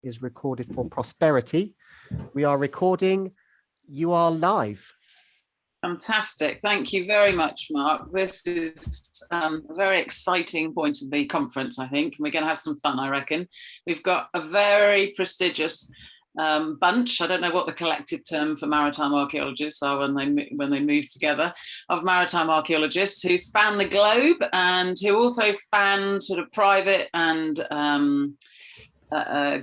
is recorded for prosperity. We are recording. You are live. Fantastic. Thank you very much, Mark. This is a very exciting point of the conference, I think. We're going to have some fun, I reckon. We've got a very prestigious bunch. I don't know what the collective term for maritime archaeologists are when they move together, of maritime archaeologists who span the globe and who also span sort of private and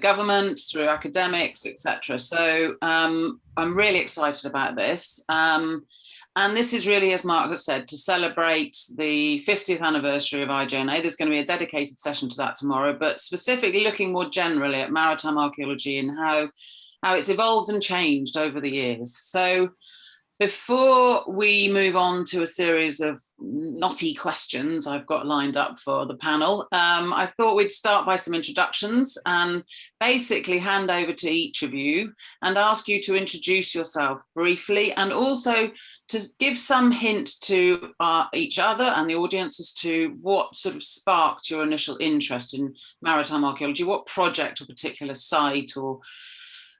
government through academics, etc. So I'm really excited about this. And this is really, as Mark has said, to celebrate the 50th anniversary of IJNA. There's going to be a dedicated session to that tomorrow, but specifically looking more generally at maritime archaeology and how it's evolved and changed over the years. So before we move on to a series of knotty questions I've got lined up for the panel, I thought we'd start by some introductions and basically hand over to each of you and ask you to introduce yourself briefly and also to give some hint to each other and the audience as to what sort of sparked your initial interest in maritime archaeology, what project or particular site or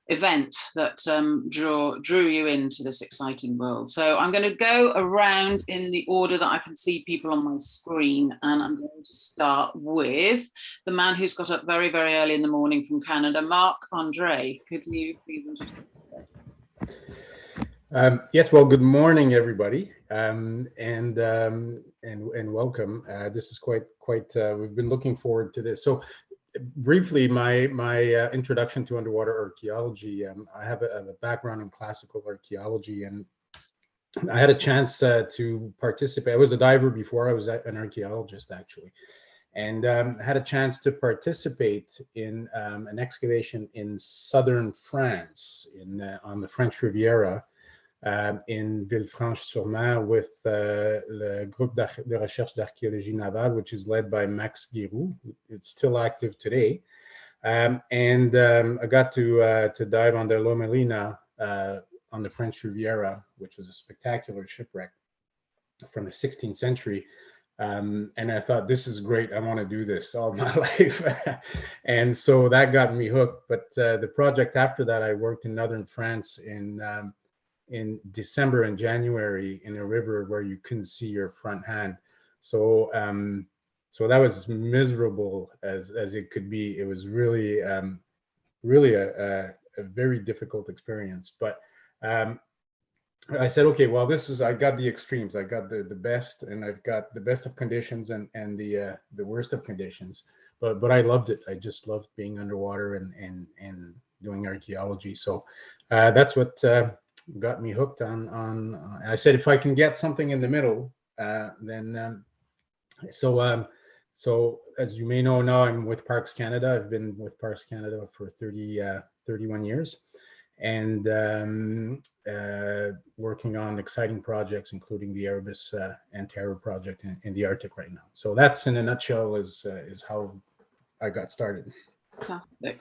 event that drew you into this exciting world. So I'm going to go around in the order that I can see people on my screen, and I'm going to start with the man who's got up very, very early in the morning from Canada, Marc-Andre. Could you please introduce yourself? Yes, well, good morning, everybody, and welcome. This is quite. We've been looking forward to this. So, briefly, my introduction to underwater archaeology. I have a background in classical archaeology, and I had a chance to participate. I was a diver before I was an archaeologist, actually, and had a chance to participate in an excavation in southern France, on the French Riviera. In Villefranche-sur-Mer with le Groupe de Recherche d'Archéologie Navale, which is led by Max Giroux. It's still active today. I got to dive on the Lomelina on the French Riviera, which was a spectacular shipwreck from the 16th century. And I thought, this is great. I want to do this all my life. And so that got me hooked. But the project after that, I worked in northern France in December and January in a river where you couldn't see your front hand. So so that was as miserable as it could be. It was really a very difficult experience. But I said, okay, well, I got the extremes. I got the best, and I've got the best of conditions and the worst of conditions. But I loved it. I just loved being underwater and doing archaeology. So that's what got me hooked on. I said, if I can get something in the middle, then so as you may know now, I'm with Parks Canada. I've been with Parks Canada for 31 years, and working on exciting projects, including the Erebus and Terror project in the Arctic right now. So that's, in a nutshell, is how I got started.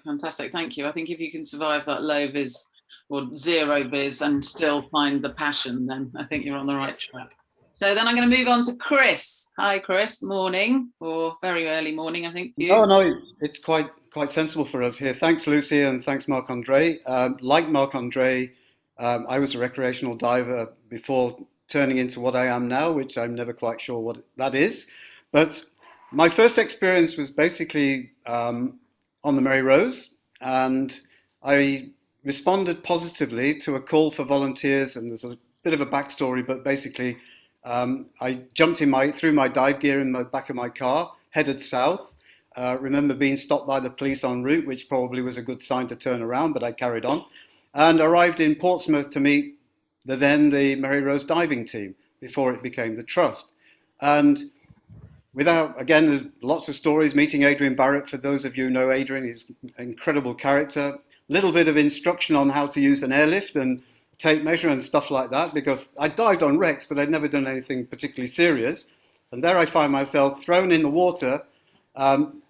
Fantastic. Thank you. I think if you can survive that low vis or zero vis and still find the passion, then I think you're on the right track. So then I'm going to move on to Chris. Hi, Chris. Morning, or very early morning, I think, for you. Oh, no, it's quite sensible for us here. Thanks, Lucy, and thanks, Marc-Andre. Like Marc-Andre, I was a recreational diver before turning into what I am now, which I'm never quite sure what that is. But my first experience was basically on the Mary Rose, and I responded positively to a call for volunteers, and there's a bit of a backstory, but basically I jumped threw my dive gear in the back of my car, headed south. Remember being stopped by the police en route, which probably was a good sign to turn around, but I carried on, and arrived in Portsmouth to meet the Mary Rose diving team before it became the Trust. And again, there's lots of stories, meeting Adrian Barrett. For those of you who know Adrian, he's an incredible character. Little bit of instruction on how to use an airlift and tape measure and stuff like that, because I dived on wrecks, but I'd never done anything particularly serious. And there I find myself thrown in the water,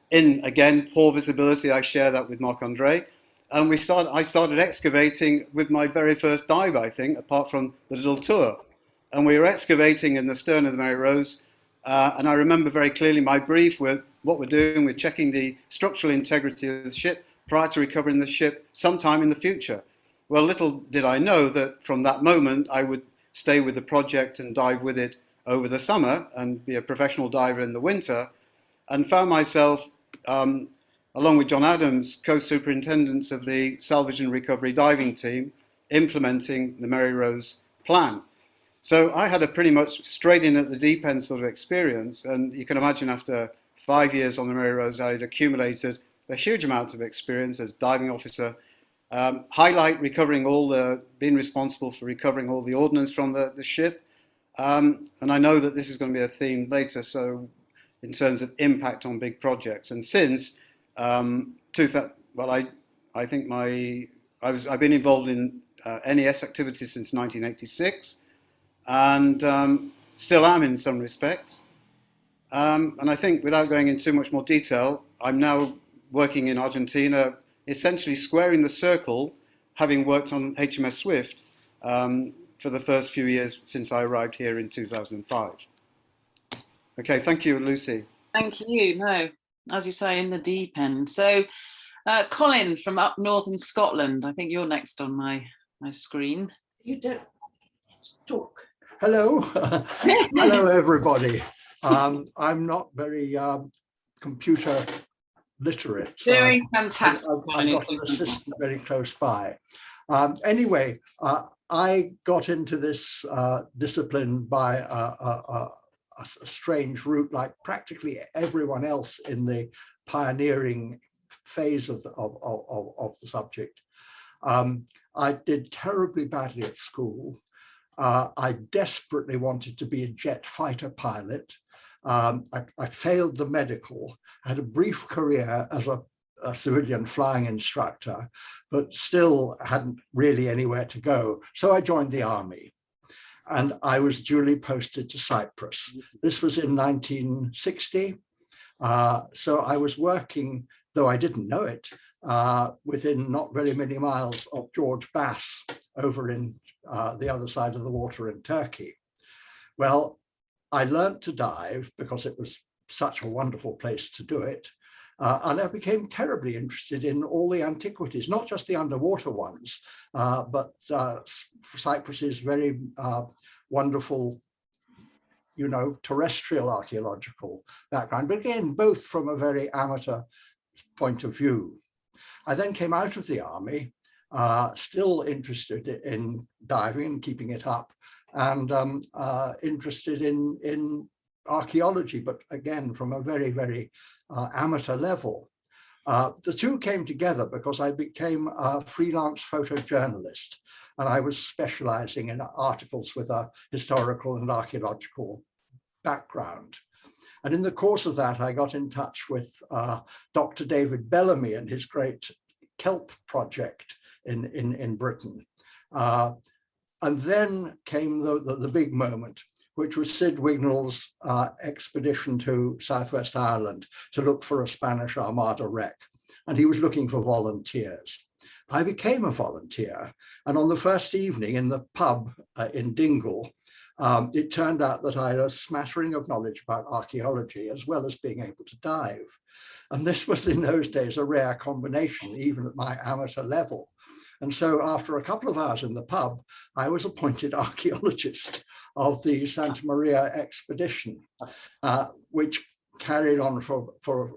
in, again, poor visibility. I share that with Marc-Andre. And I started excavating with my very first dive, I think, apart from the little tour. And we were excavating in the stern of the Mary Rose. And I remember very clearly my brief with what we're doing. We're checking the structural integrity of the ship. prior to recovering the ship sometime in the future. Well, little did I know that from that moment I would stay with the project and dive with it over the summer and be a professional diver in the winter, and found myself, along with John Adams, co-superintendents of the salvage and recovery diving team, implementing the Mary Rose plan. So I had a pretty much straight in at the deep end sort of experience, and you can imagine after 5 years on the Mary Rose, I had accumulated a huge amount of experience as diving officer, being responsible for recovering all the ordnance from the ship. And I know that this is going to be a theme later, so in terms of impact on big projects. And since, I've been involved in NAS activities since 1986, and still am in some respects. And I think, without going into too much more detail, I'm now working in Argentina, essentially squaring the circle, having worked on HMS Swift for the first few years since I arrived here in 2005. Okay, thank you, Lucy. Thank you. No, as you say, in the deep end. So, Colin from up north in Scotland, I think you're next on my screen. You don't talk. Hello. Hello, everybody. I'm not very computer literate. So Doing fantastic. I've got an assistant very close by. Anyway, I got into this discipline by a strange route, like practically everyone else in the pioneering phase of the subject. I did terribly badly at school. I desperately wanted to be a jet fighter pilot. I failed the medical, had a brief career as a civilian flying instructor, but still hadn't really anywhere to go. So I joined the army, and I was duly posted to Cyprus. This was in 1960. So I was working, though I didn't know it, within not very many miles of George Bass over in the other side of the water in Turkey. Well, I learned to dive because it was such a wonderful place to do it. And I became terribly interested in all the antiquities, not just the underwater ones, but Cyprus's very wonderful, terrestrial archaeological background, but again, both from a very amateur point of view. I then came out of the army, still interested in diving and keeping it up, and interested in archaeology, but again, from a very, very amateur level. The two came together because I became a freelance photojournalist, and I was specializing in articles with a historical and archaeological background. And in the course of that, I got in touch with Dr. David Bellamy and his great kelp project in Britain. And then came the big moment, which was Sid Wignall's expedition to Southwest Ireland to look for a Spanish Armada wreck. And he was looking for volunteers. I became a volunteer. And on the first evening in the pub in Dingle, it turned out that I had a smattering of knowledge about archaeology as well as being able to dive. And this was in those days a rare combination, even at my amateur level. And so after a couple of hours in the pub, I was appointed archaeologist of the Santa Maria expedition, which carried on for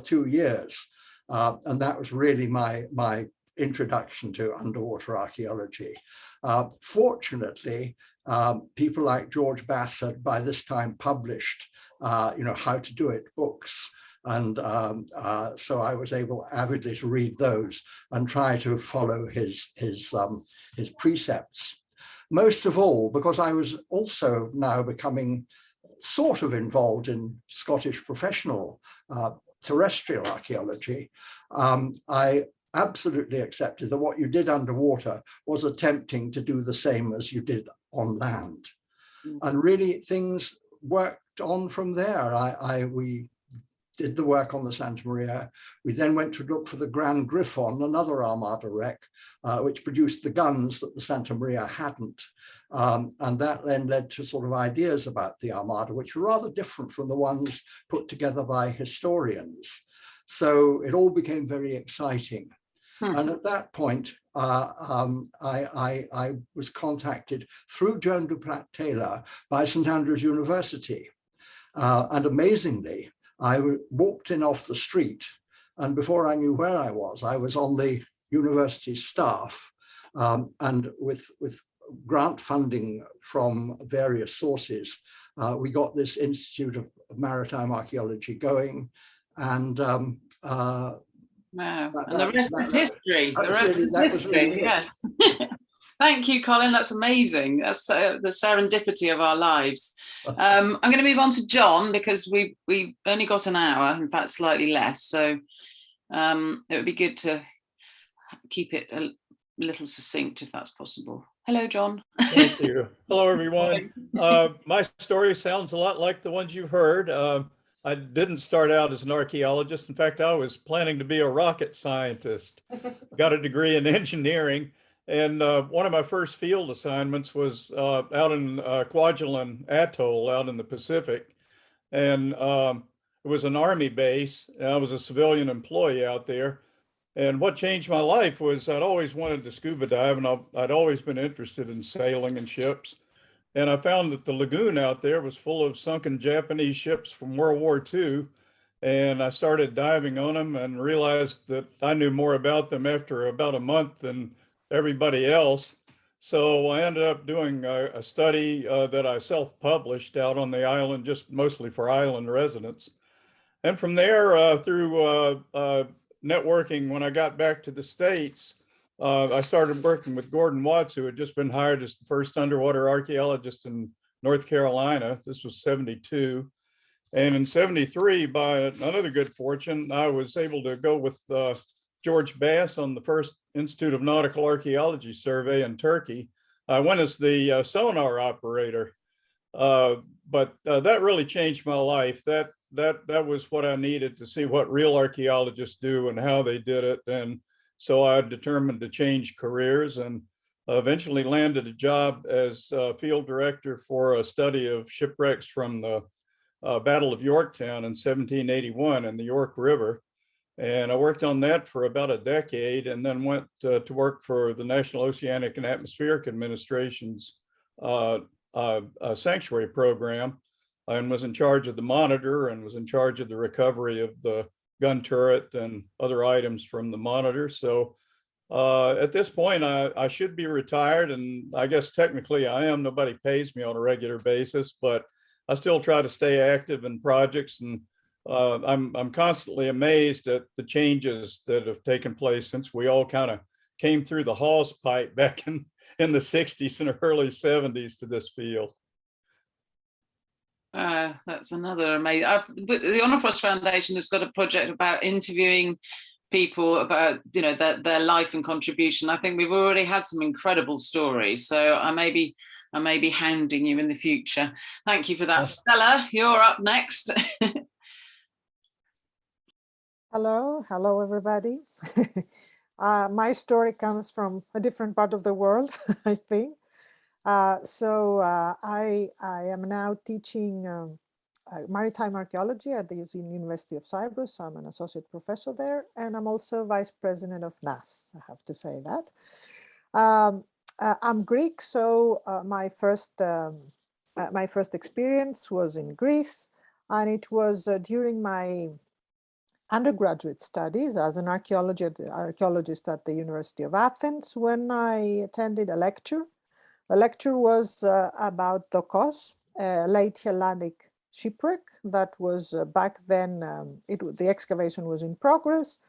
2 years. And that was really my introduction to underwater archaeology. Fortunately, people like George Bass had by this time published, how to do it books. And so I was able avidly to read those and try to follow his precepts. Most of all, because I was also now becoming sort of involved in Scottish professional terrestrial archaeology, I absolutely accepted that what you did underwater was attempting to do the same as you did on land. And really things worked on from there. We did the work on the Santa Maria. We then went to look for the Grand Griffon, another Armada wreck, which produced the guns that the Santa Maria hadn't. And that then led to sort of ideas about the Armada, which were rather different from the ones put together by historians. So it all became very exciting. Hmm. And at that point, I was contacted through Joan Duprat Taylor by St Andrews University. And amazingly, I walked in off the street, and before I knew where I was on the university staff, and with grant funding from various sources, we got this Institute of Maritime Archaeology going, and wow. And the rest is history. The rest is history, really yes. Thank you, Colin. That's amazing. That's the serendipity of our lives. I'm going to move on to John because we only got an hour, in fact, slightly less. So it would be good to keep it a little succinct if that's possible. Hello, John. Thank you. Hello, everyone. My story sounds a lot like the ones you've heard. I didn't start out as an archaeologist. In fact, I was planning to be a rocket scientist. Got a degree in engineering. And one of my first field assignments was out in Kwajalein Atoll out in the Pacific. And it was an Army base. I was a civilian employee out there. And what changed my life was I'd always wanted to scuba dive, and I'd always been interested in sailing and ships. And I found that the lagoon out there was full of sunken Japanese ships from World War II. And I started diving on them and realized that I knew more about them after about a month than everybody else. So I ended up doing a study that I self-published out on the island, just mostly for island residents. And from there, through networking, when I got back to the States, I started working with Gordon Watts, who had just been hired as the first underwater archaeologist in North Carolina. This was 72. And in 73, by another good fortune, I was able to go with George Bass on the first Institute of Nautical Archaeology survey in Turkey. I went as the sonar operator, but that really changed my life. That was what I needed to see what real archaeologists do and how they did it. And so I determined to change careers and eventually landed a job as field director for a study of shipwrecks from the Battle of Yorktown in 1781 in the Yorke River. And I worked on that for about a decade and then went to work for the National Oceanic and Atmospheric Administration's sanctuary program, and was in charge of the monitor and was in charge of the recovery of the gun turret and other items from the monitor. So at this point, I should be retired, and I guess technically I am. Nobody pays me on a regular basis, but I still try to stay active in projects, and I'm constantly amazed at the changes that have taken place since we all kind of came through the hawse pipe back in the 60s and early 70s to this field. That's another amazing. The Honor Frost Foundation has got a project about interviewing people about their life and contribution. I think we've already had some incredible stories, so I may be hounding you in the future. Thank you for that. Stella, you're up next. Hello everybody. My story comes from a different part of the world, I think. I am now teaching maritime archaeology at the University of Cyprus. I'm an associate professor there, and I'm also vice president of NAS, I have to say that. I'm Greek, so my first experience was in Greece, and it was during my undergraduate studies as an archaeologist at the University of Athens when I attended a lecture. The lecture was about Dokos, a late Hellenic shipwreck that was back then, the excavation was in progress,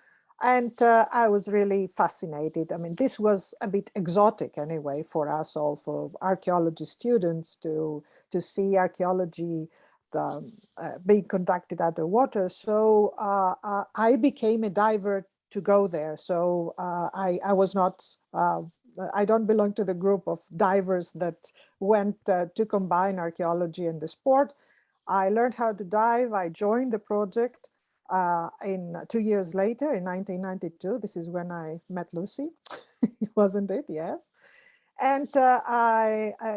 and I was really fascinated. I mean, this was a bit exotic anyway for us all, for archaeology students, to see archaeology being conducted underwater. So I became a diver to go there. So I was not, I don't belong to the group of divers that went to combine archaeology and the sport. I learned how to dive. I joined the project in 2 years later, in 1992. This is when I met Lucy, wasn't it? Yes. And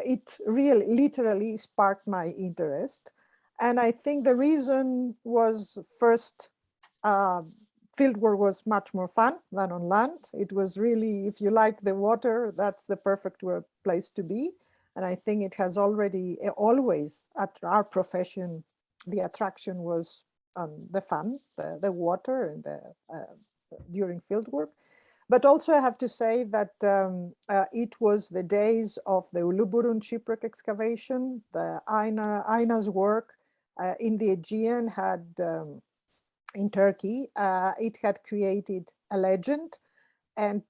it really literally sparked my interest. And I think the reason was first field work was much more fun than on land. It was really, if you like the water, that's the perfect place to be. And I think it has already, always at our profession, the attraction was the fun, the water, and during field work. But also I have to say that it was the days of the Uluburun shipwreck excavation, the IJNA's work in the Aegean had, in Turkey, it had created a legend, and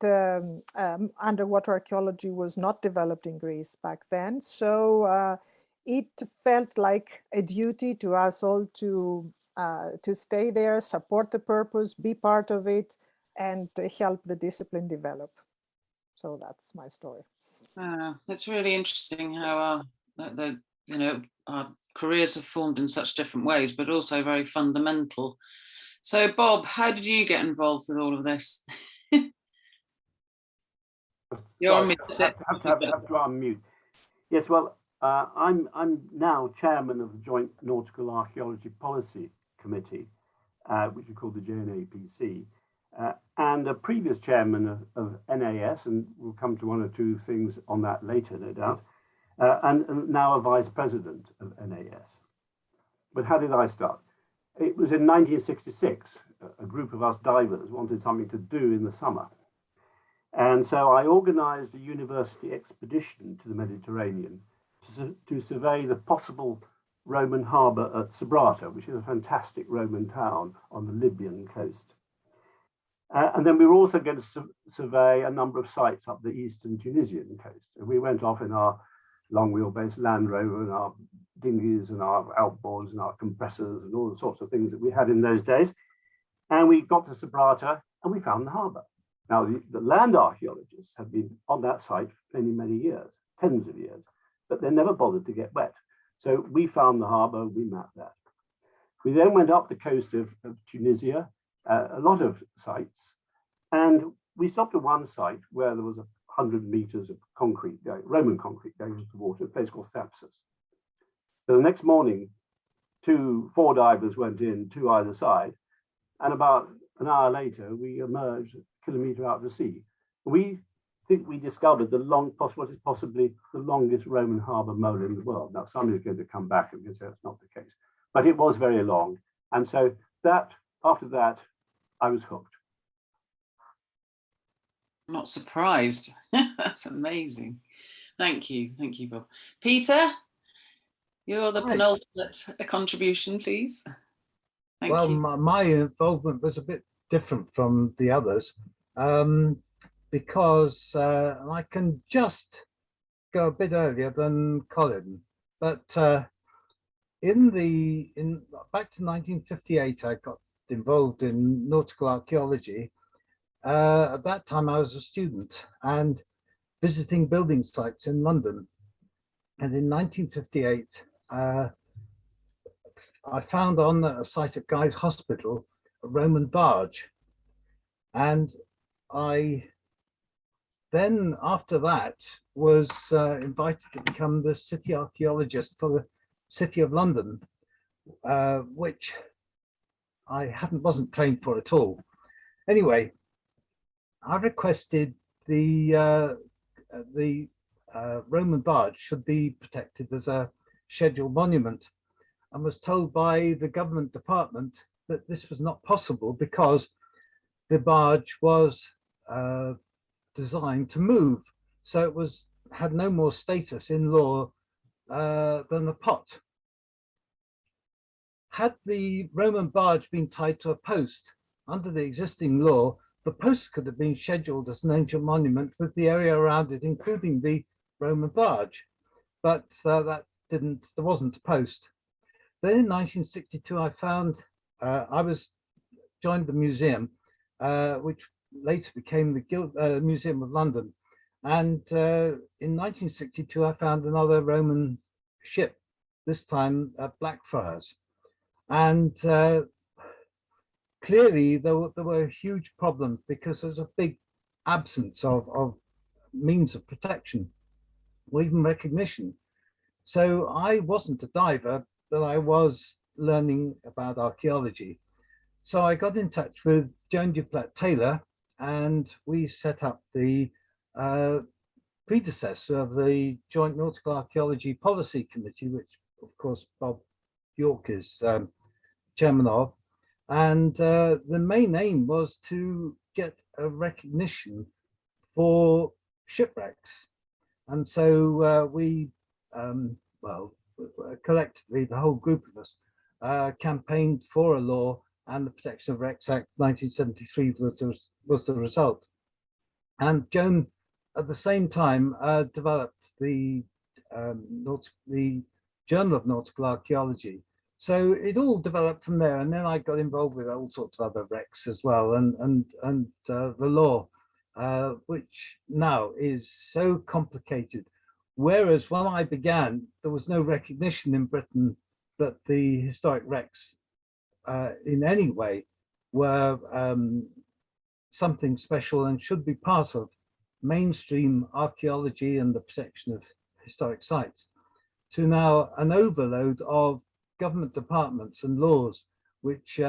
underwater archaeology was not developed in Greece back then. So it felt like a duty to us all to stay there, support the purpose, be part of it, and help the discipline develop. So that's my story. It's really interesting how our careers have formed in such different ways, but also very fundamental. So, Bob, how did you get involved with all of this? You're on mute. Have to unmute. Yes, well, I'm now chairman of the Joint Nautical Archaeology Policy Committee, which we call the JNAPC, and a previous chairman of NAS, and we'll come to one or two things on that later, no doubt, and now a vice president of NAS. But how did I start? It was in 1966. A group of us divers wanted something to do in the summer. And so I organized a university expedition to the Mediterranean to survey the possible Roman harbor at Sabrata, which is a fantastic Roman town on the Libyan coast. And then we were also going to survey a number of sites up the eastern Tunisian coast. And we went off in our long wheelbase Land Rover and our dinghies and our outboards and our compressors and all the sorts of things that we had in those days. And we got to Sabrata and we found the harbor. Now, the land archaeologists have been on that site for many, many years, tens of years, but they never bothered to get wet. So we found the harbor, we mapped that. We then went up the coast of Tunisia, a lot of sites, and we stopped at one site where there was 100 meters of concrete, Roman concrete going into the water, a place called Thapsus. So the next morning, 4 divers went in, 2 either side, and about an hour later, we emerged a kilometer out to sea. We think we discovered what is possibly the longest Roman harbor mole in the world. Now, somebody's going to come back and say that's not the case, but it was very long. And so after that, I was hooked. I'm not surprised. That's amazing. Thank you, Bob. Peter, you're the penultimate contribution, please. Thank you. My involvement was a bit different from the others because I can just go a bit earlier than Colin, but back to 1958, I got involved in nautical archaeology. At that time, I was a student and visiting building sites in London. And in 1958, I found on a site at Guy's Hospital a Roman barge. And I then, after that, was invited to become the city archaeologist for the City of London, which I wasn't trained for at all. Anyway, I requested the Roman barge should be protected as a scheduled monument, and was told by the government department that this was not possible because the barge was designed to move, so it had no more status in law than a pot. Had the Roman barge been tied to a post under the existing law, the post could have been scheduled as an ancient monument with the area around it, including the Roman barge, but there wasn't a post. Then in 1962, I found, joined the museum, which later became the Museum of London. And in 1962, I found another Roman ship, this time at Blackfriars. And clearly there were huge problems because there was a big absence of means of protection or even recognition. So I wasn't a diver, but I was learning about archaeology. So I got in touch with Joan Duplatt Taylor, and we set up the predecessor of the Joint Nautical Archaeology Policy Committee, which of course Bob Yorke is chairman of. And the main aim was to get a recognition for shipwrecks. And so we, well, collectively, the whole group of us campaigned for a law, and the Protection of Wrecks Act 1973 was the result. And Joan, at the same time, developed the Journal of Nautical Archaeology. So it all developed from there, and then I got involved with all sorts of other wrecks as well, and the law, which now is so complicated. Whereas when I began, there was no recognition in Britain that the historic wrecks in any way were something special and should be part of mainstream archaeology and the protection of historic sites, to now an overload of government departments and laws which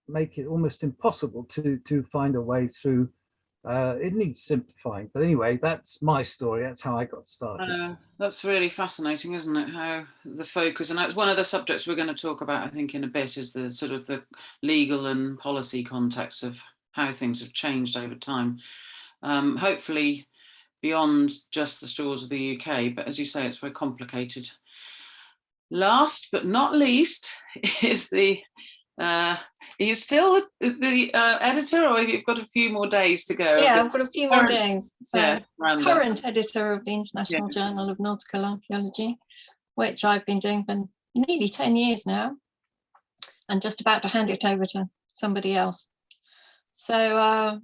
make it almost impossible to find a way through. It needs simplifying, but anyway, that's my story. That's how I got started. That's really fascinating, isn't it? How the focus, and that's one of the subjects we're going to talk about, I think, in a bit, is the sort of the legal and policy context of how things have changed over time. Hopefully beyond just the shores of the UK, but as you say, it's very complicated. Last but not least is the are you still the editor, or have you got a few more days to go? Yeah, I've got a few more days. So yeah, current editor of the International Journal of Nautical Archaeology, which I've been doing for nearly 10 years now, and just about to hand it over to somebody else. So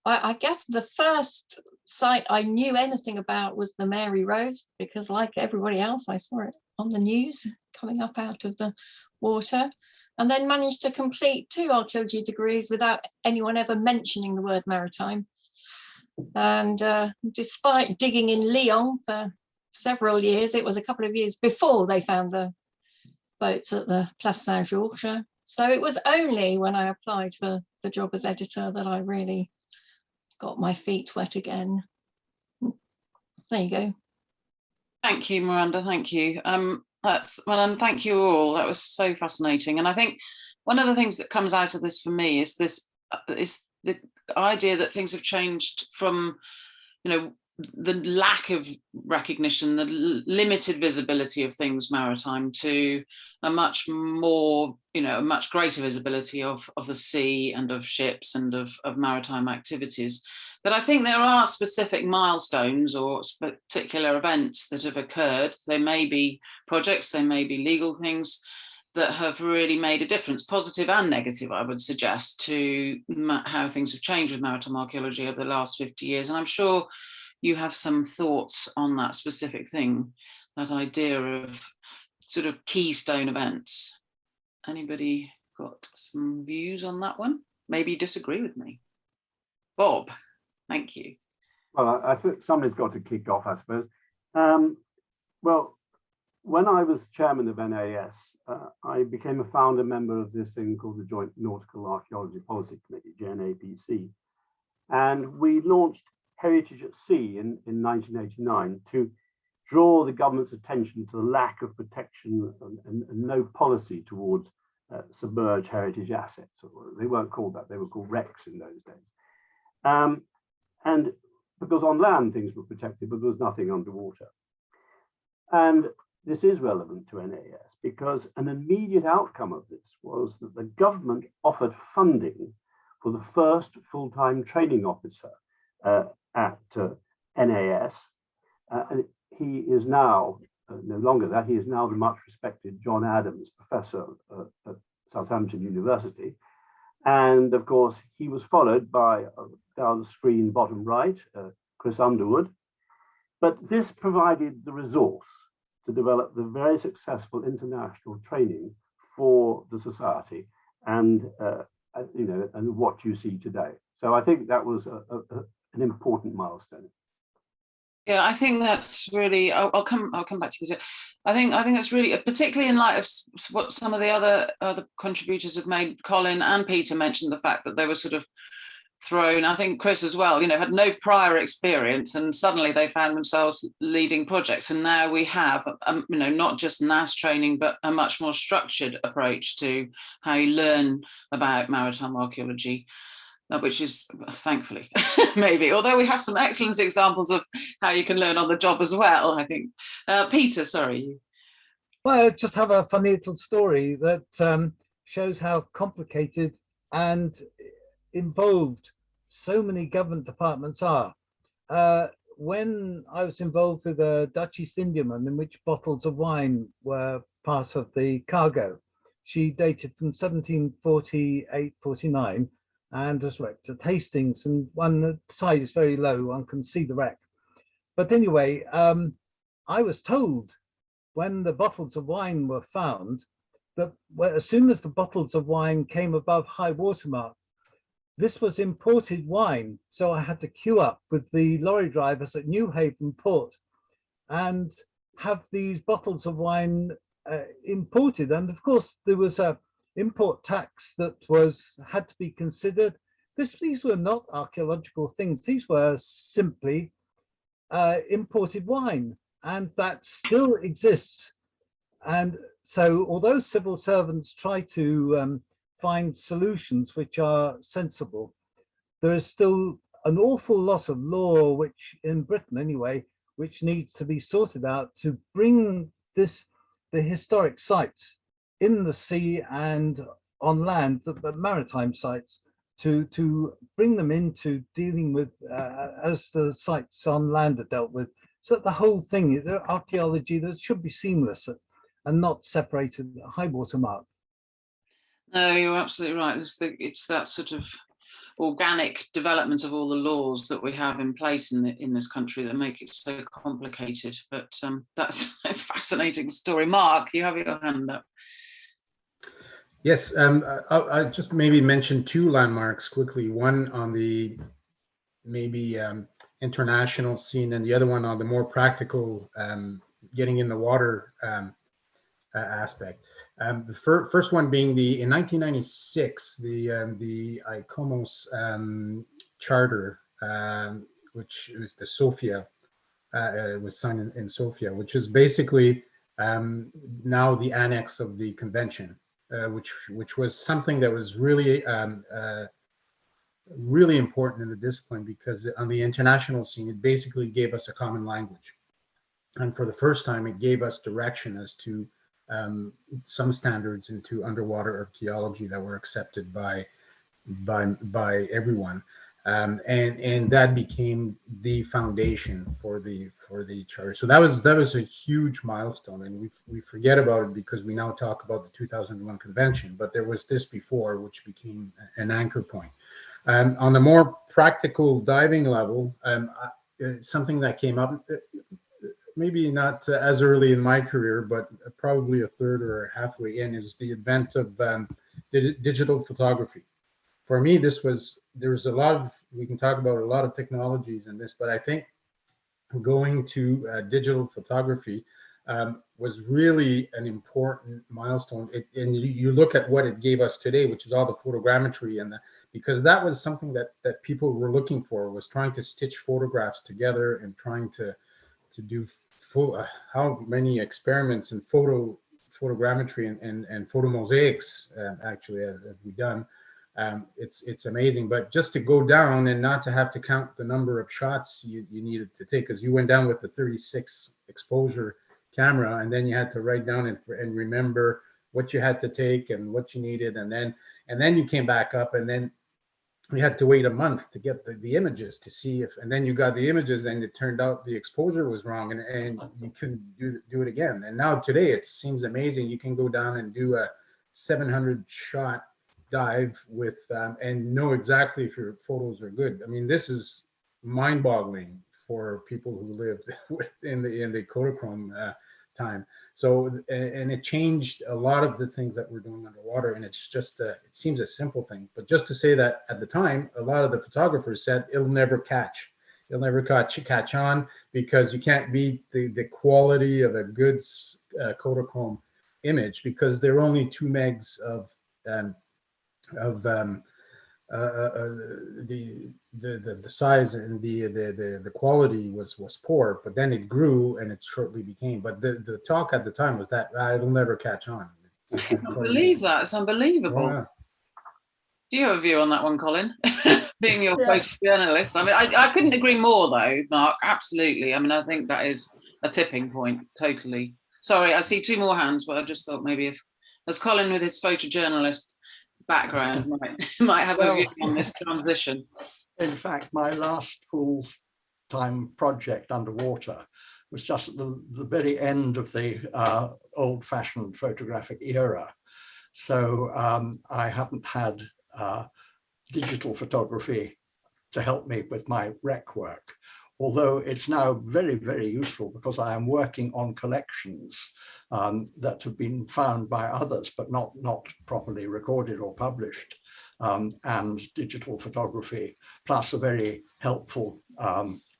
I guess the first site I knew anything about was the Mary Rose, because like everybody else, I saw it on the news coming up out of the water, and then managed to complete 2 archaeology degrees without anyone ever mentioning the word maritime. And despite digging in Lyon for several years, it was a couple of years before they found the boats at the Place Saint-Georges. So it was only when I applied for the job as editor that I really got my feet wet again. There you go. Thank you, Miranda. Thank you. And thank you all. That was so fascinating. And I think one of the things that comes out of this for me is the idea that things have changed from, the lack of recognition, the limited visibility of things maritime, to a much more, a much greater visibility of the sea and of ships and of maritime activities. But I think there are specific milestones or particular events that have occurred. They may be projects, they may be legal things that have really made a difference, positive and negative, I would suggest, to how things have changed with maritime archaeology over the last 50 years. And I'm sure you have some thoughts on that specific thing, that idea of sort of keystone events. Anybody got some views on that one? Maybe disagree with me. Bob, thank you. Well, I think somebody's got to kick off, I suppose. Well, when I was chairman of NAS, I became a founder member of this thing called the Joint Nautical Archaeology Policy Committee, JNAPC. And we launched Heritage at Sea in 1989 to draw the government's attention to the lack of protection and no policy towards submerged heritage assets. They weren't called that, they were called wrecks in those days. And because on land things were protected, but there was nothing underwater. And this is relevant to NAS because an immediate outcome of this was that the government offered funding for the first full-time training officer at NAS. And he is now, no longer that, he is now the much respected John Adams Professor at Southampton University. And of course, he was followed by, down the screen bottom right, Chris Underwood. But this provided the resource to develop the very successful international training for the society and and what you see today. So I think that was an important milestone. Yeah, I think that's really. I'll come back to you. I think that's really, particularly in light of what some of the other contributors have made. Colin and Peter mentioned the fact that they were sort of thrown. I think Chris as well. Had no prior experience, and suddenly they found themselves leading projects. And now we have, not just NAS training, but a much more structured approach to how you learn about maritime archaeology. Which is thankfully maybe, although we have some excellent examples of how you can learn on the job as well, I think. Peter, sorry. Well, I just have a funny little story that shows how complicated and involved so many government departments are. When I was involved with a Dutch East Indiaman in which bottles of wine were part of the cargo, she dated from 1748-49, and was wrecked at Hastings, and the tide is very low, one can see the wreck. But anyway, I was told when the bottles of wine were found that as soon as the bottles of wine came above high water mark, this was imported wine. So I had to queue up with the lorry drivers at Newhaven Port and have these bottles of wine imported. And of course, there was a import tax that had to be considered. These were not archaeological things. These were simply imported wine, and that still exists. And so although civil servants try to find solutions which are sensible, there is still an awful lot of law, which in Britain anyway, which needs to be sorted out to bring the historic sites in the sea and on land, the maritime sites, to bring them into dealing with as the sites on land are dealt with. So that the whole thing, the archaeology, that should be seamless and not separated at high water mark. No, you're absolutely right. It's that sort of organic development of all the laws that we have in place in this country that make it so complicated. But that's a fascinating story. Mark, you have your hand up. Yes, I'll just maybe mention two landmarks quickly. One on the maybe international scene, and the other one on the more practical getting in the water aspect. The first one being in 1996, the IJNA charter, which was the Sofia, was signed in Sofia, which is basically now the annex of the convention. Which was something that was really really important in the discipline, because on the international scene, it basically gave us a common language, and for the first time, it gave us direction as to some standards into underwater archaeology that were accepted by everyone, and that became the foundation for the charter. So that was a huge milestone, and we forget about it because we now talk about the 2001 convention, but there was this before, which became an anchor point. On the more practical diving level, something that came up, maybe not as early in my career, but probably a third or halfway in, is the advent of digital photography. For me, there's a lot of, we can talk about a lot of technologies in this, but I think going to digital photography was really an important milestone. And you look at what it gave us today, which is all the photogrammetry, because that was something that people were looking for, was trying to stitch photographs together and trying to do how many experiments in photogrammetry and photo mosaics actually have we done. It's amazing. But just to go down and not to have to count the number of shots you needed to take, because you went down with a 36 exposure camera, and then you had to write down and remember what you had to take and what you needed, and then you came back up, and then we had to wait a month to get the images to see if, and then you got the images and it turned out the exposure was wrong, and you couldn't do it again. And now today it seems amazing. You can go down and do a 700 shot dive with and know exactly if your photos are good. I mean, this is mind-boggling for people who lived in the Kodachrome time. So, and it changed a lot of the things that we're doing underwater, and it's just it seems a simple thing, but just to say that at the time, a lot of the photographers said it'll never catch. They'll never catch on because you can't beat the quality of a good Kodachrome image because they're only 2 megs of the size and the quality was poor, but then it grew and it shortly became. But the talk at the time was that it'll never catch on. I can't believe that. It's unbelievable. Yeah. Do you have a view on that one, Colin? Being your Yes. photojournalist, I mean, I couldn't agree more, though, Mark. Absolutely. I mean, I think that is a tipping point. Totally. Sorry, I see 2 more hands, but I just thought maybe if, as Colin with his photojournalist background might have a view on this transition. In fact, my last full-time project underwater was just at the very end of the old-fashioned photographic era. So I haven't had digital photography to help me with my rec work, although it's now very, very useful because I am working on collections that have been found by others, but not properly recorded or published, and digital photography, plus a very helpful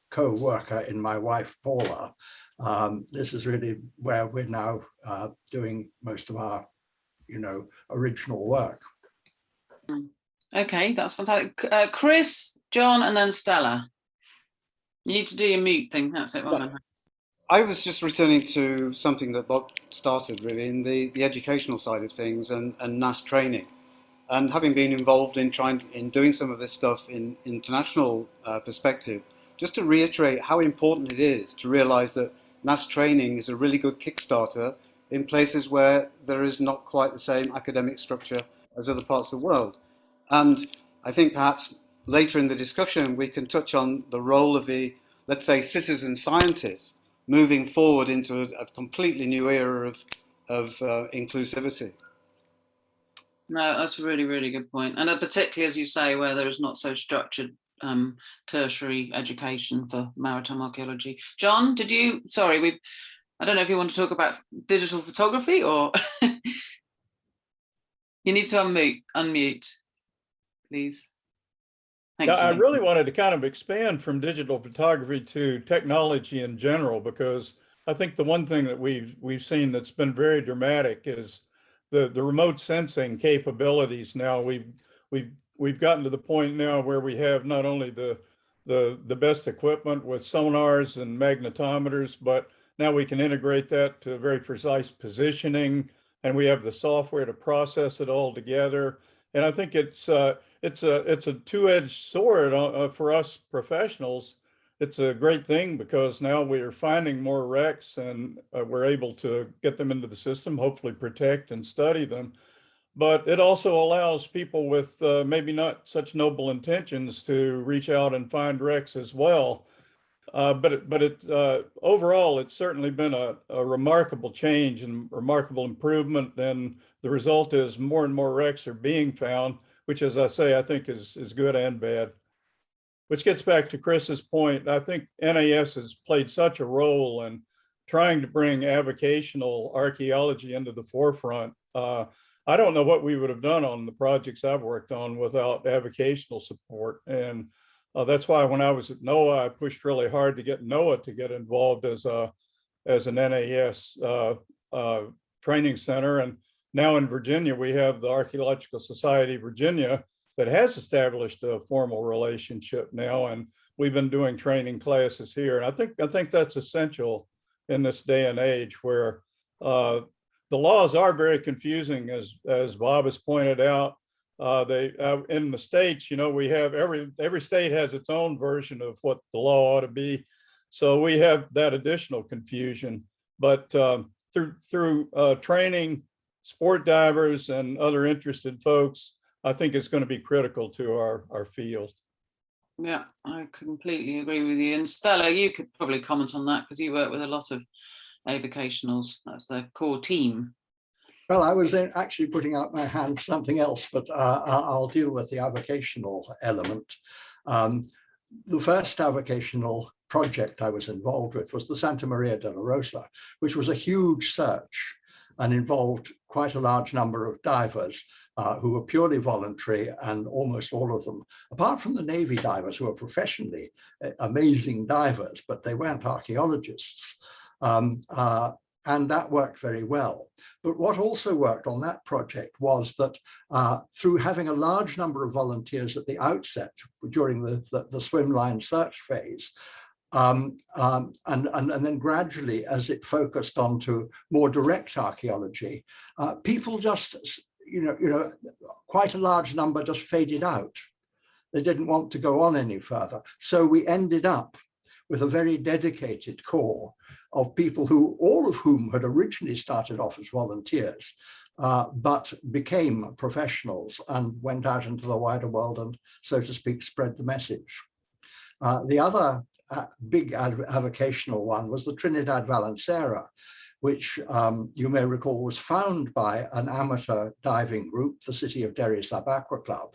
co-worker in my wife, Paula. This is really where we're now doing most of our, original work. Okay, that's fantastic. Chris, John, and then Stella. You need to do your mute thing. That's it. Well done. I was just returning to something that Bob started really in the educational side of things and NAS training. And having been involved in doing some of this stuff in international perspective, just to reiterate how important it is to realize that NAS training is a really good Kickstarter in places where there is not quite the same academic structure as other parts of the world. And I think perhaps later in the discussion, we can touch on the role of the, let's say, citizen scientists moving forward into a completely new era of inclusivity. No, that's a really, really good point. And particularly, as you say, where there is not so structured tertiary education for maritime archaeology. John, I don't know if you want to talk about digital photography or you need to unmute, please. Thank you. I really wanted to kind of expand from digital photography to technology in general, because I think the one thing that we've seen that's been very dramatic is the remote sensing capabilities. Now we've gotten to the point now where we have not only the best equipment with sonars and magnetometers, but now we can integrate that to very precise positioning, and we have the software to process it all together. And I think it's a two-edged sword for us professionals. It's a great thing because now we are finding more wrecks and we're able to get them into the system, hopefully protect and study them. But it also allows people with maybe not such noble intentions to reach out and find wrecks as well. But overall, it's certainly been a remarkable change and remarkable improvement. And the result is more and more wrecks are being found, which, as I say, I think is good and bad. Which gets back to Chris's point. I think NAS has played such a role in trying to bring avocational archaeology into the forefront. I don't know what we would have done on the projects I've worked on without avocational support. And that's why when I was at NOAA, I pushed really hard to get NOAA to get involved as an NAS training center. And now in Virginia, we have the Archaeological Society of Virginia that has established a formal relationship now, and we've been doing training classes here. And I think that's essential in this day and age where the laws are very confusing, as Bob has pointed out. In the states, we have every state has its own version of what the law ought to be, so we have that additional confusion. But through training sport divers and other interested folks, I think it's going to be critical to our field. Yeah, I completely agree with you. And Stella, you could probably comment on that because you work with a lot of avocationals. That's the core team. Well, I was actually putting out my hand for something else, but I'll deal with the avocational element. The first avocational project I was involved with was the Santa Maria della Rosa, which was a huge search and involved quite a large number of divers, who were purely voluntary, and almost all of them, apart from the Navy divers who were professionally amazing divers, but they weren't archaeologists. And that worked very well. But what also worked on that project was that through having a large number of volunteers at the outset during the swimline search phase, and then gradually, as it focused onto more direct archaeology, people just, quite a large number just faded out. They didn't want to go on any further. So we ended up with a very dedicated core of people who, all of whom had originally started off as volunteers, but became professionals and went out into the wider world and, so to speak, spread the message. The other big avocational one was the Trinidad Valancera, which you may recall was found by an amateur diving group, the City of Derry Sub-Aqua Club,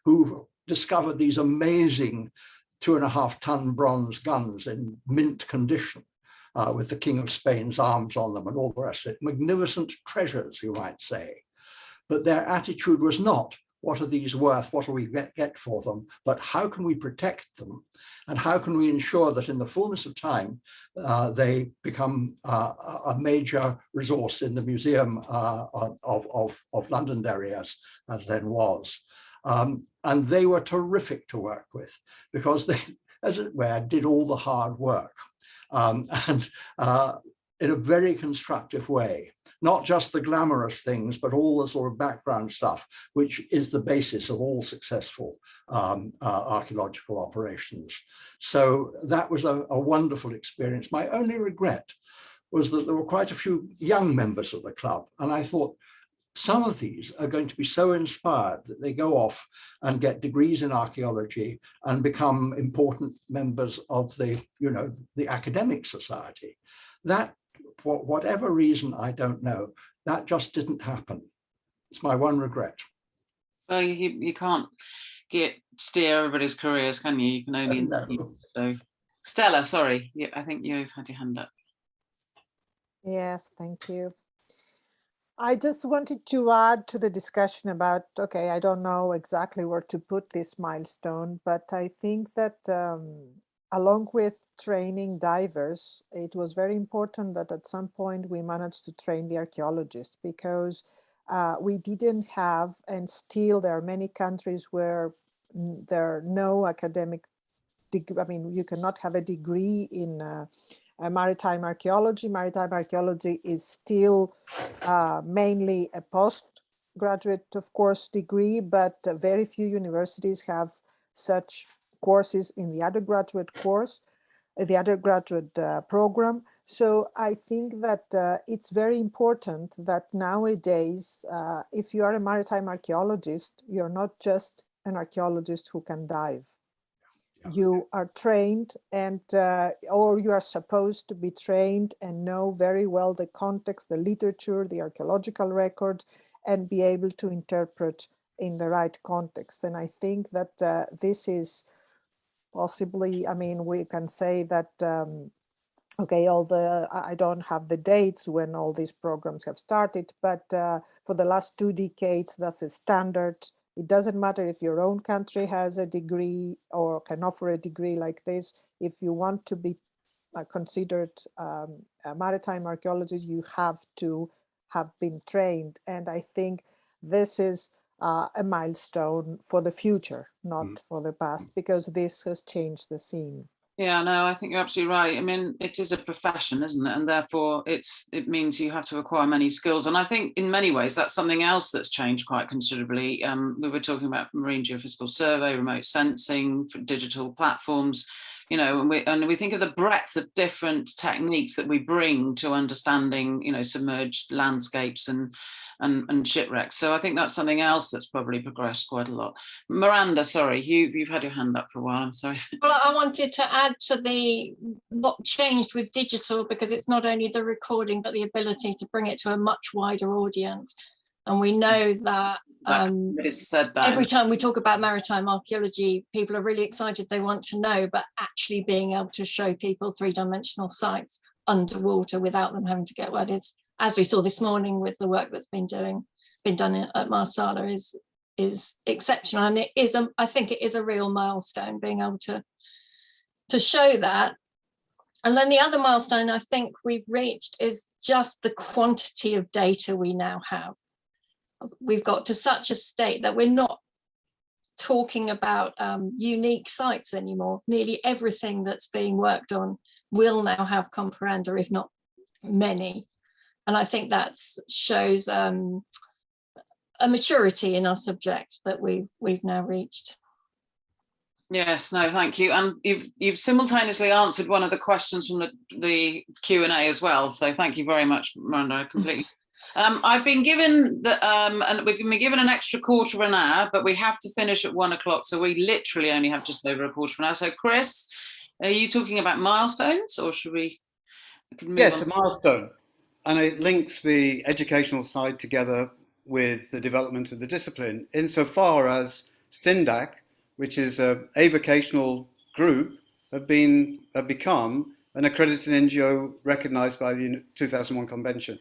who discovered these amazing 2.5-ton bronze guns in mint condition, with the King of Spain's arms on them and all the rest of it. Magnificent treasures, you might say. But their attitude was not, what are these worth? What do we get for them? But how can we protect them? And how can we ensure that in the fullness of time, they become a major resource in the Museum of Londonderry, as then was. And they were terrific to work with because they, as it were, did all the hard work. And in a very constructive way, not just the glamorous things, but all the sort of background stuff, which is the basis of all successful archaeological operations. So that was a wonderful experience. My only regret was that there were quite a few young members of the club, and I thought, some of these are going to be so inspired that they go off and get degrees in archaeology and become important members of the, the academic society. That, for whatever reason, I don't know, that just didn't happen. It's my one regret. Well, you can't steer everybody's careers, can you? You can only. No. So, Stella, sorry, I think you've had your hand up. Yes, thank you. I just wanted to add to the discussion about, okay, I don't know exactly where to put this milestone, but I think that along with training divers, it was very important that at some point we managed to train the archaeologists, because we didn't have, and still there are many countries where there are no academic degree. I mean, you cannot have a degree in maritime archaeology. Maritime archaeology is still mainly a postgraduate, of course, degree, but very few universities have such courses in the undergraduate course, the undergraduate program. So I think that it's very important that nowadays, if you are a maritime archaeologist, you're not just an archaeologist who can dive. You are trained and or you are supposed to be trained and know very well the context, the literature, the archaeological record, and be able to interpret in the right context. And I think that this is possibly, I mean, we can say that, okay, I don't have the dates when all these programs have started, but for the last 2 decades, that's a standard. It doesn't matter if your own country has a degree or can offer a degree like this. If you want to be considered a maritime archaeologist, you have to have been trained. And I think this is a milestone for the future, not for the past, because this has changed the scene. Yeah, no, I think you're absolutely right. I mean, it is a profession, isn't it? And therefore it means you have to acquire many skills. And I think in many ways, that's something else that's changed quite considerably. We were talking about marine geophysical survey, remote sensing, digital platforms, and we think of the breadth of different techniques that we bring to understanding, submerged landscapes and shipwrecks. So I think that's something else that's probably progressed quite a lot. Miranda, sorry, you've had your hand up for a while. I'm sorry. Well, I wanted to add to what changed with digital, because it's not only the recording, but the ability to bring it to a much wider audience. And we know that every time we talk about maritime archaeology, people are really excited, they want to know, but actually being able to show people 3-dimensional sites underwater without them having to get wet is, as we saw this morning with the work that's been doing, been done at Marsala is exceptional, and it is I think it is a real milestone being able to show that. And then the other milestone I think we've reached is just the quantity of data we now have. We've got to such a state that we're not talking about unique sites anymore. Nearly everything that's being worked on will now have comparanda, if not many. And I think that shows a maturity in our subject that we've now reached. Yes, no, thank you. And you've simultaneously answered one of the questions from the Q&A as well. So thank you very much, Miranda, completely. I've been given and we've been given an extra quarter of an hour, but we have to finish at 1 o'clock. So we literally only have just over a quarter of an hour. So Chris, are you talking about milestones, or should we? Yes, a milestone. And it links the educational side together with the development of the discipline, insofar as SINDAC, which is a vocational group, have become an accredited NGO recognized by the 2001 convention.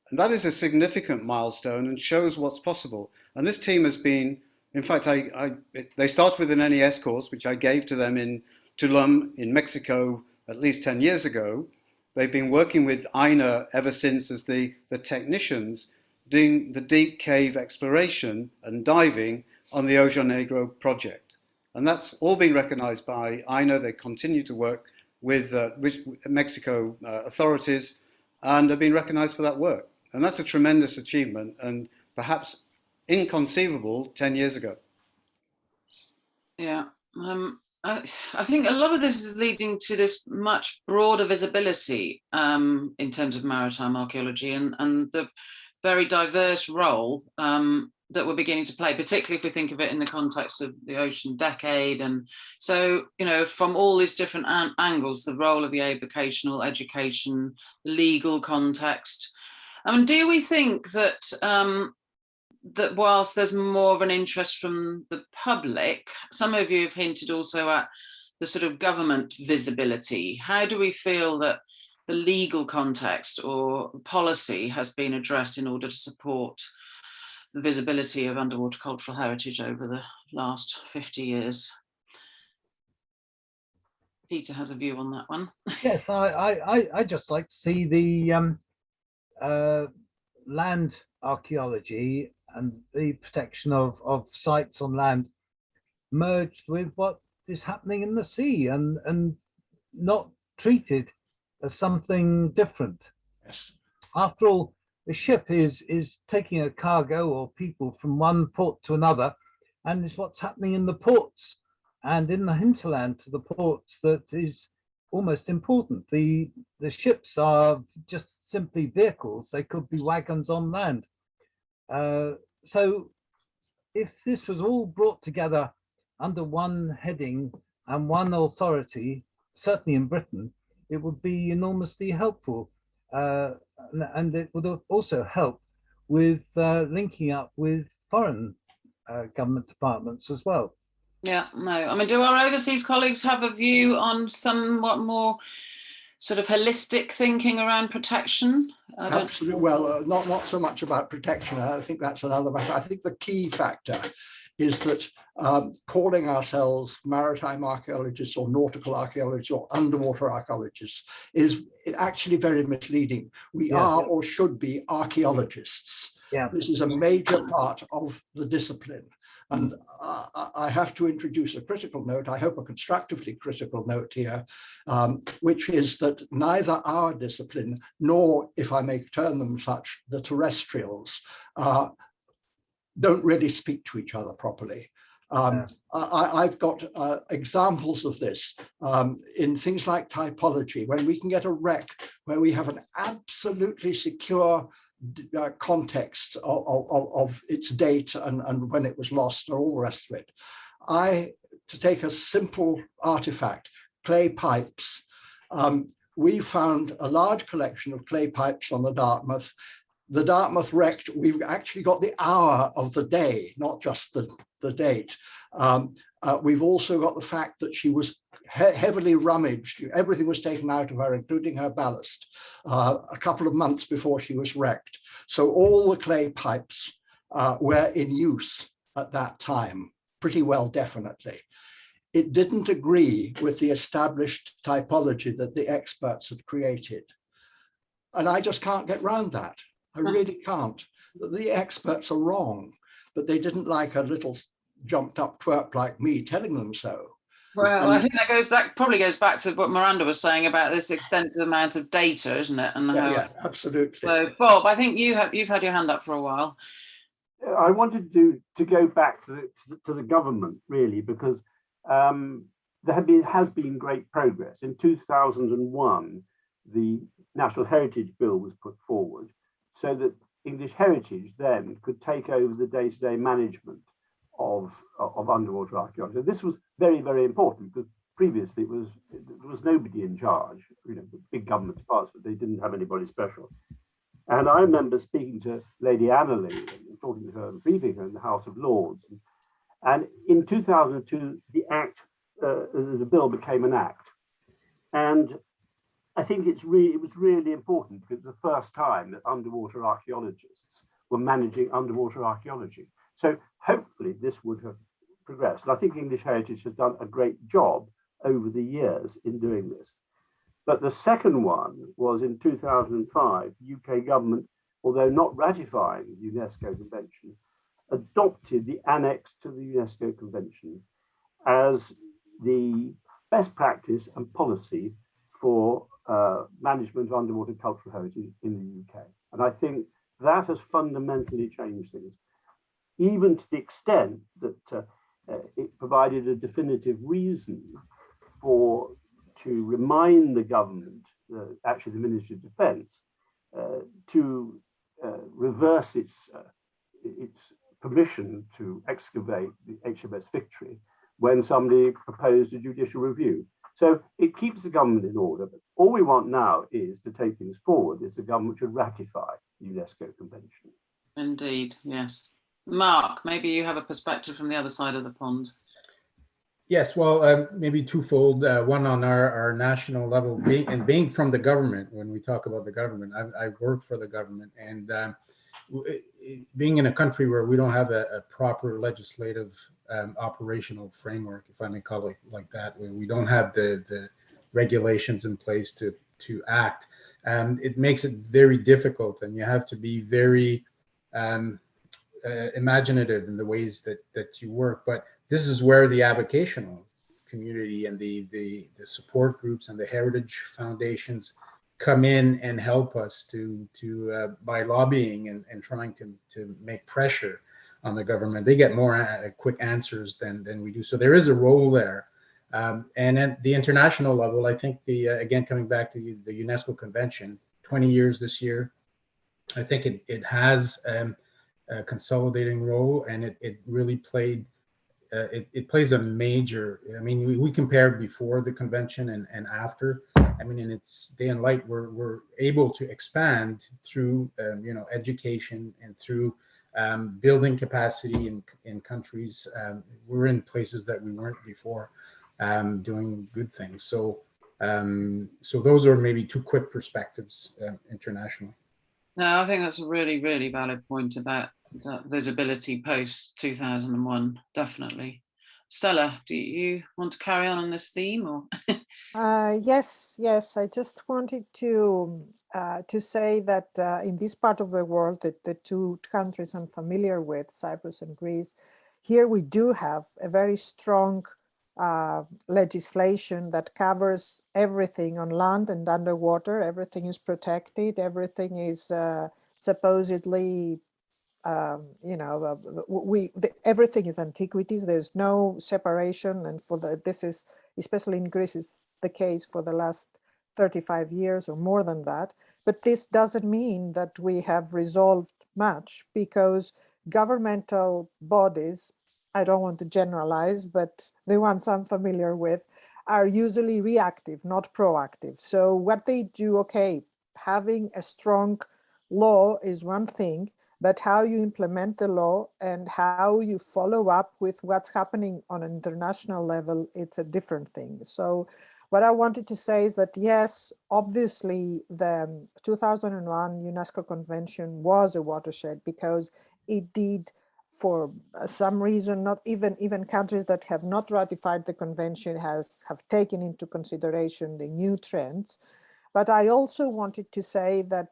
And that is a significant milestone and shows what's possible. And this team has been, in fact, they started with an NAS course, which I gave to them in Tulum in Mexico at least 10 years ago. They've been working with IJNA ever since as the technicians doing the deep cave exploration and diving on the Ojo Negro project. And that's all been recognized by IJNA. They continue to work with Mexico authorities and have been recognized for that work. And that's a tremendous achievement and perhaps inconceivable 10 years ago. Yeah, I think a lot of this is leading to this much broader visibility in terms of maritime archaeology and the very diverse role that we're beginning to play, particularly if we think of it in the context of the Ocean Decade. And so, you know, from all these different angles, the role of the avocational, education, legal context. I mean, do we think that that whilst there's more of an interest from the public, some of you have hinted also at the sort of government visibility. How do we feel that the legal context or policy has been addressed in order to support the visibility of underwater cultural heritage over the last 50 years? Peter has a view on that one. Yes, I just like to see the land archaeology and the protection of sites on land merged with what is happening in the sea and not treated as something different. Yes. After all, the ship is taking a cargo or people from one port to another, and it's what's happening in the ports and in the hinterland to the ports that is almost important. The ships are just simply vehicles. They could be wagons on land. So if this was all brought together under one heading and one authority, certainly in Britain, it would be enormously helpful. And it would also help with linking up with foreign government departments as well. Yeah, no, I mean, do our overseas colleagues have a view on somewhat more sort of holistic thinking around protection? Absolutely. Well, not so much about protection. I think that's another matter. I think the key factor is that calling ourselves maritime archaeologists or nautical archaeologists or underwater archaeologists is actually very misleading. We are or should be archaeologists. Yeah. This is a major part of the discipline. And I have to introduce a critical note, I hope a constructively critical note here, which is that neither our discipline nor, if I may term them such, the terrestrials, don't really speak to each other properly. I've got examples of this in things like typology, when we can get a wreck where we have an absolutely secure context of its date and when it was lost and all the rest of it. To take a simple artifact, clay pipes, we found a large collection of clay pipes on the Dartmouth the Dartmouth wrecked, we've actually got the hour of the day, not just the date. We've also got the fact that she was heavily rummaged. Everything was taken out of her, including her ballast, a couple of months before she was wrecked. So all the clay pipes were in use at that time, pretty well, definitely. It didn't agree with the established typology that the experts had created. And I just can't get round that. I really can't. The experts are wrong, but they didn't like a little jumped up twerp like me telling them so. Well, I think that probably goes back to what Miranda was saying about this extensive amount of data, isn't it? And yeah, absolutely. So, Bob, I think you've had your hand up for a while. I wanted to go back to the government, really, because there has been great progress. In 2001, the National Heritage Bill was put forward so that English Heritage then could take over the day-to-day management of underwater archaeology. This was very, very important because previously there was nobody in charge, big government departments, but they didn't have anybody special. And I remember speaking to Lady Annerley and talking to her and briefing her in the House of Lords. And in 2002, the bill became an act. And I think it was really important because it was the first time that underwater archaeologists were managing underwater archaeology. So hopefully this would have progressed. And I think English Heritage has done a great job over the years in doing this. But the second one was in 2005, the UK government, although not ratifying the UNESCO Convention, adopted the annex to the UNESCO Convention as the best practice and policy for management of underwater cultural heritage in the UK. And I think that has fundamentally changed things, even to the extent that it provided a definitive reason to remind the government, actually the Ministry of Defence, to reverse its permission to excavate the HMS Victory when somebody proposed a judicial review. So it keeps the government in order, but all we want now is to take things forward, is the government should ratify the UNESCO Convention. Indeed, yes. Mark, maybe you have a perspective from the other side of the pond. Yes, well, maybe twofold. One on our national level, being from the government. When we talk about the government, I've worked for the government, and being in a country where we don't have a proper legislative operational framework, if I may call it like that, where we don't have the regulations in place to act, it makes it very difficult, and you have to be very imaginative in the ways that you work. But this is where the avocational community and the support groups and the heritage foundations come in and help us to by lobbying and trying to make pressure on the government. They get more quick answers than we do. So there is a role there. And at the international level, I think again, coming back to the UNESCO Convention, 20 years this year, I think it has a consolidating role, and it really played, it plays a major, I mean, we compared before the convention and after. I mean, in its day and light, we're able to expand through, education and through building capacity in countries. We're in places that we weren't before, doing good things. So those are maybe two quick perspectives internationally. No, I think that's a really, really valid point about that visibility post 2001, definitely. Stella, do you want to carry on this theme, or? Yes. I just wanted to say that in this part of the world, the two countries I'm familiar with, Cyprus and Greece, here we do have a very strong legislation that covers everything on land and underwater. Everything is protected. Everything is supposedly, everything is antiquities. There's no separation, and this is, especially in Greece, is the case for the last 35 years or more than that. But this doesn't mean that we have resolved much, because governmental bodies, I don't want to generalize, but the ones I'm familiar with, are usually reactive, not proactive. So what they do, having a strong law is one thing, but how you implement the law and how you follow up with what's happening on an international level, it's a different thing. So what I wanted to say is that, yes, obviously the 2001 UNESCO Convention was a watershed because it did, for some reason, not even countries that have not ratified the convention have taken into consideration the new trends. But I also wanted to say that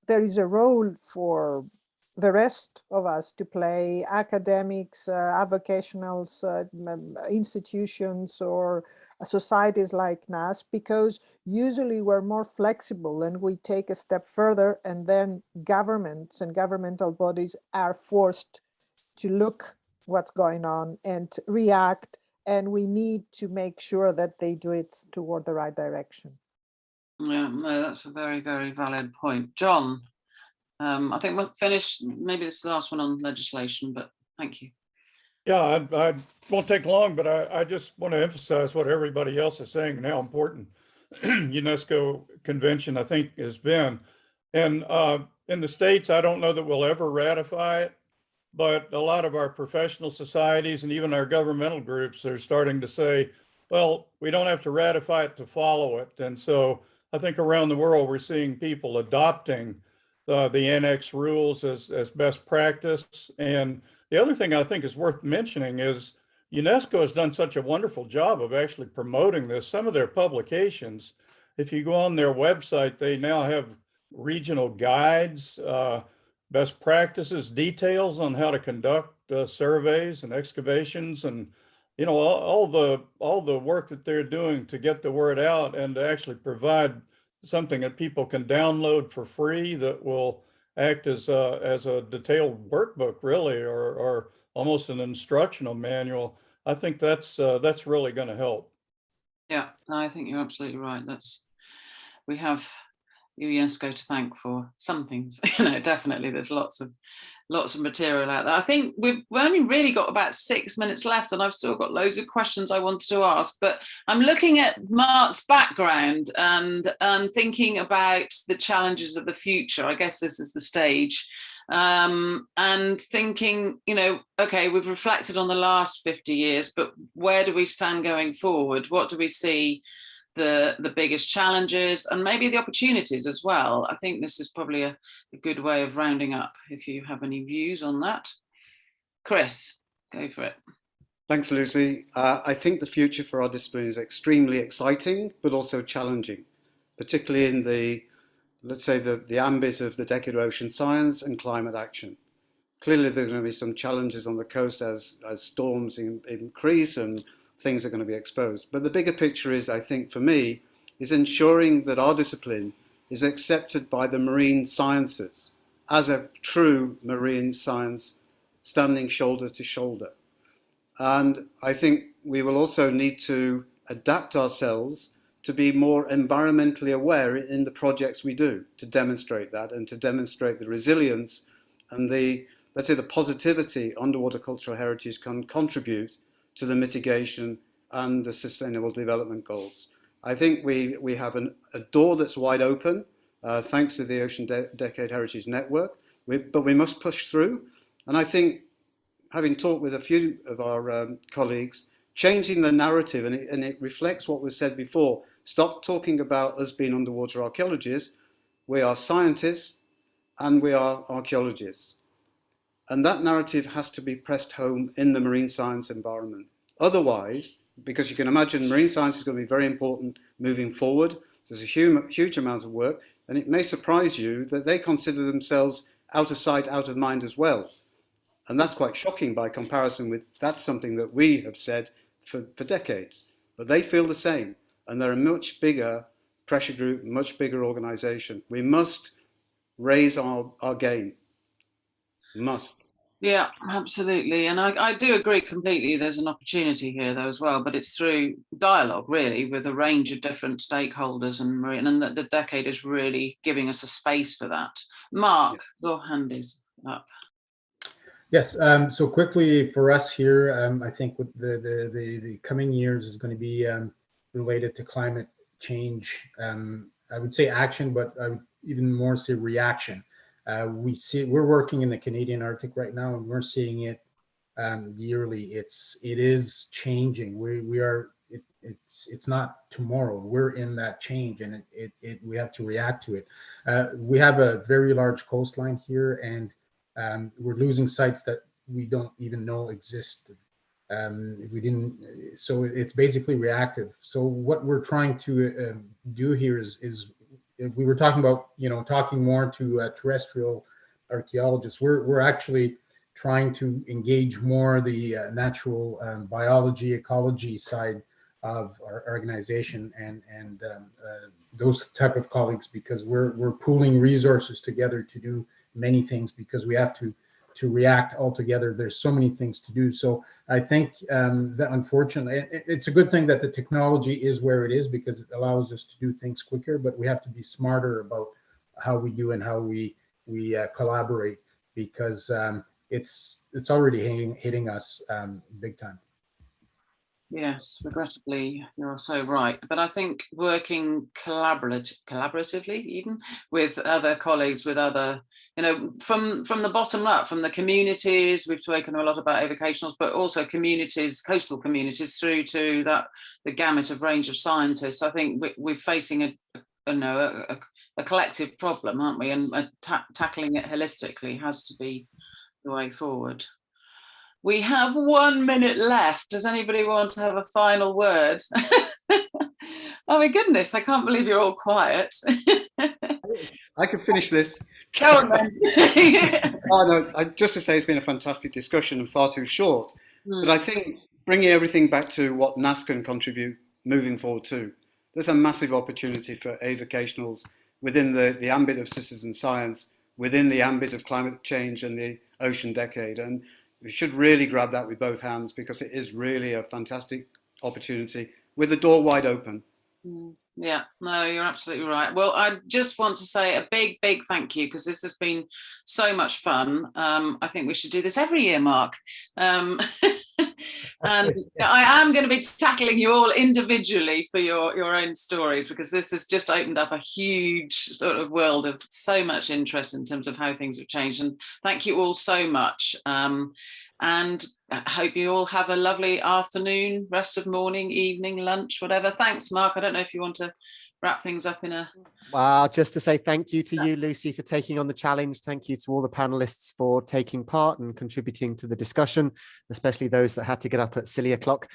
there is a role for the rest of us to play, academics, avocationals, institutions, or societies like NAS, because usually we're more flexible and we take a step further, and then governments and governmental bodies are forced to look what's going on and react, and we need to make sure that they do it toward the right direction. Yeah, no, that's a very, very valid point. John, I think we'll finish, maybe this is the last one on legislation, but thank you. Yeah, I won't take long, but I just want to emphasize what everybody else is saying and how important UNESCO convention, I think, has been. And in the States, I don't know that we'll ever ratify it, but a lot of our professional societies and even our governmental groups are starting to say, well, we don't have to ratify it to follow it. And so I think around the world, we're seeing people adopting the annex rules as best practice. And the other thing I think is worth mentioning is UNESCO has done such a wonderful job of actually promoting this. Some of their publications, if you go on their website, they now have regional guides, best practices, details on how to conduct surveys and excavations, and all the work that they're doing to get the word out and to actually provide something that people can download for free that will act as a detailed workbook, really, or almost an instructional manual. I think that's really going to help. Yeah, I think you're absolutely right. We have UNESCO to thank for some things. Definitely there's lots of material out there. I think we've only really got about 6 minutes left, and I've still got loads of questions I wanted to ask, but I'm looking at Mark's background and thinking about the challenges of the future. I guess this is the stage. And thinking, okay, we've reflected on the last 50 years, but where do we stand going forward? What do we see the biggest challenges and maybe the opportunities as well? I think this is probably a good way of rounding up, if you have any views on that. Chris, go for it. Thanks, Lucy. I think the future for our discipline is extremely exciting, but also challenging, particularly in the ambit of the decade of ocean science and climate action. Clearly, there are going to be some challenges on the coast as storms increase and things are going to be exposed. But the bigger picture is, I think, for me, is ensuring that our discipline is accepted by the marine sciences as a true marine science standing shoulder to shoulder. And I think we will also need to adapt ourselves to be more environmentally aware in the projects we do, to demonstrate that and to demonstrate the resilience and the positivity underwater cultural heritage can contribute to the mitigation and the sustainable development goals. I think we have a door that's wide open, thanks to the Ocean Decade Heritage Network, but we must push through. And I think, having talked with a few of our colleagues, changing the narrative, and it reflects what was said before, stop talking about us being underwater archaeologists. We are scientists and we are archaeologists. And that narrative has to be pressed home in the marine science environment. Otherwise, because you can imagine marine science is going to be very important moving forward, there's a huge amount of work, and it may surprise you that they consider themselves out of sight, out of mind as well. And that's quite shocking by comparison with that's something that we have said for decades. But they feel the same, and they're a much bigger pressure group, much bigger organization. We must raise our game. Must. Yeah, absolutely. And I do agree completely. There's an opportunity here, though, as well, but it's through dialogue, really, with a range of different stakeholders and the decade is really giving us a space for that. Mark, your hand is up. Yes, so quickly for us here, I think with the coming years is going to be related to climate change I would say action, but I would even more say reaction. We're working in the Canadian Arctic right now, and we're seeing it yearly. It is changing. It's not tomorrow. We're in that change, and we have to react to it. We have a very large coastline here, and we're losing sites that we don't even know exist. So it's basically reactive. So what we're trying to do here is if we were talking about, talking more to terrestrial archaeologists, we're actually trying to engage more the natural biology, ecology side of our organization and those type of colleagues, because we're pooling resources together to do many things, because we have to react all together. There's so many things to do. So I think that unfortunately, it's a good thing that the technology is where it is, because it allows us to do things quicker, but we have to be smarter about how we do and how we collaborate, because it's already hitting us big time. Yes, regrettably, you're so right. But I think working collaboratively, even with other colleagues, with other, from the bottom up, from the communities, we've spoken a lot about avocationals, but also communities, coastal communities, through to the gamut of range of scientists. I think we're facing a collective problem, aren't we? And tackling it holistically has to be the way forward. We have 1 minute left. Does anybody want to have a final word? Oh my goodness, I can't believe you're all quiet. I can finish this. Go on then. Oh, no, just to say it's been a fantastic discussion and far too short. But I think bringing everything back to what NAS can contribute moving forward too. There's a massive opportunity for avocationals within the ambit of citizen science, within the ambit of climate change and the ocean decade. And we should really grab that with both hands, because it is really a fantastic opportunity with the door wide open. Yeah, no, you're absolutely right. Well, I just want to say a big thank you, because this has been so much fun. I think we should do this every year, Mark. And I am going to be tackling you all individually for your own stories, because this has just opened up a huge sort of world of so much interest in terms of how things have changed. And thank you all so much. And I hope you all have a lovely afternoon, rest of morning, evening, lunch, whatever. Thanks, Mark. I don't know if you want to wrap things up in a... Well, just to say thank you to you, Lucy, for taking on the challenge. Thank you to all the panelists for taking part and contributing to the discussion, especially those that had to get up at silly o'clock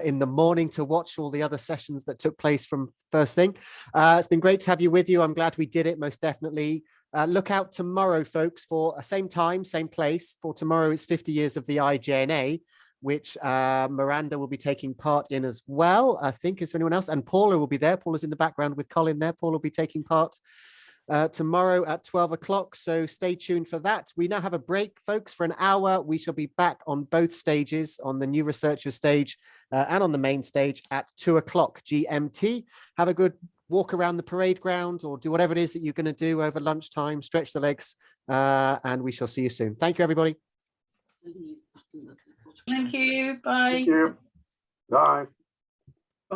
in the morning to watch all the other sessions that took place from first thing. It's been great to have you with you. I'm glad we did it, most definitely. Look out tomorrow, folks, for same time, same place. For tomorrow, it's 50 years of the IJNA, which Miranda will be taking part in as well, I think. Is there anyone else? And Paula will be there. Paula's in the background with Colin there. Paula will be taking part tomorrow at 12 o'clock. So stay tuned for that. We now have a break, folks, for an hour. We shall be back on both stages, on the new researcher stage and on the main stage at 2 o'clock GMT. Have a good walk around the parade ground, or do whatever it is that you're going to do over lunchtime, stretch the legs, and we shall see you soon. Thank you, everybody. Thank you. Bye. Thank you. Bye.